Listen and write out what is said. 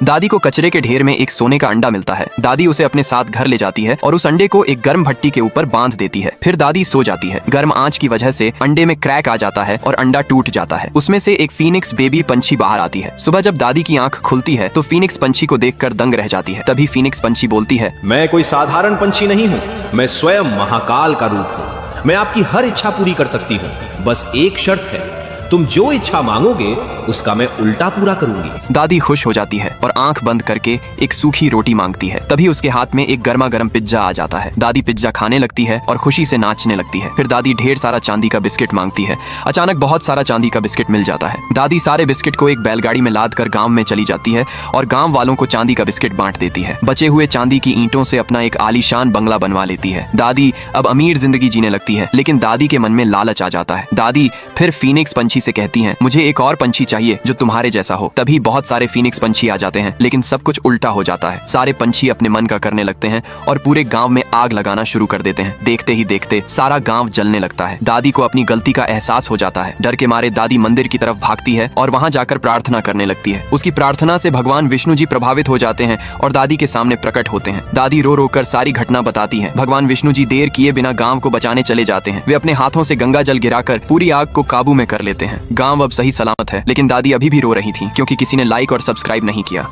दादी को कचरे के ढेर में एक सोने का अंडा मिलता है। दादी उसे अपने साथ घर ले जाती है और उस अंडे को एक गर्म भट्टी के ऊपर बांध देती है। फिर दादी सो जाती है। गर्म आंच की वजह से अंडे में क्रैक आ जाता है और अंडा टूट जाता है। उसमें से एक फीनिक्स बेबी पंछी बाहर आती है। सुबह जब दादी की आंख खुलती है तो फीनिक्स पंछी को देखकर दंग रह जाती है। तभी फीनिक्स पंछी बोलती है, मैं कोई साधारण पंछी नहीं हूँ, मैं स्वयं महाकाल का रूप हूँ। मैं आपकी हर इच्छा पूरी कर सकती हूँ, बस एक शर्त है, तुम जो इच्छा मांगोगे उसका मैं उल्टा पूरा करूंगी। दादी खुश हो जाती है और आंख बंद करके एक सूखी रोटी मांगती है। तभी उसके हाथ में एक गर्मा गर्म पिज्जा आ जाता है। दादी पिज्जा खाने लगती है और खुशी से नाचने लगती है। फिर दादी ढेर सारा चांदी का बिस्किट मांगती है। अचानक बहुत सारा चांदी का बिस्किट मिल जाता है। दादी सारे बिस्किट को एक बैलगाड़ी में लाद कर गाँव में चली जाती है और गाँव वालों को चांदी का बिस्किट बांट देती है। बचे हुए चांदी की ईंटों से अपना एक आलीशान बंगला बनवा लेती है। दादी अब अमीर जिंदगी जीने लगती है, लेकिन दादी के मन में लालच आ जाता है। दादी फिर फीनिक्स पंछी से कहती है, मुझे एक और पंछी चाहिए जो तुम्हारे जैसा हो। तभी बहुत सारे फीनिक्स पंछी आ जाते हैं, लेकिन सब कुछ उल्टा हो जाता है। सारे पंछी अपने मन का करने लगते हैं और पूरे गांव में आग लगाना शुरू कर देते हैं। देखते ही देखते सारा गांव जलने लगता है। दादी को अपनी गलती का एहसास हो जाता है। डर के मारे दादी मंदिर की तरफ भागती है और वहां जाकर प्रार्थना करने लगती है। उसकी प्रार्थना से भगवान विष्णु जी प्रभावित हो जाते हैं और दादी के सामने प्रकट होते हैं। दादी रो रो कर सारी घटना बताती है। भगवान विष्णु जी देर किए बिना गांव को बचाने चले जाते हैं। वे अपने हाथों से गंगा जल गिराकर पूरी आग को काबू में कर लेते हैं। गांव अब सही सलामत है, लेकिन दादी अभी भी रो रही थी क्योंकि किसी ने लाइक और सब्सक्राइब नहीं किया।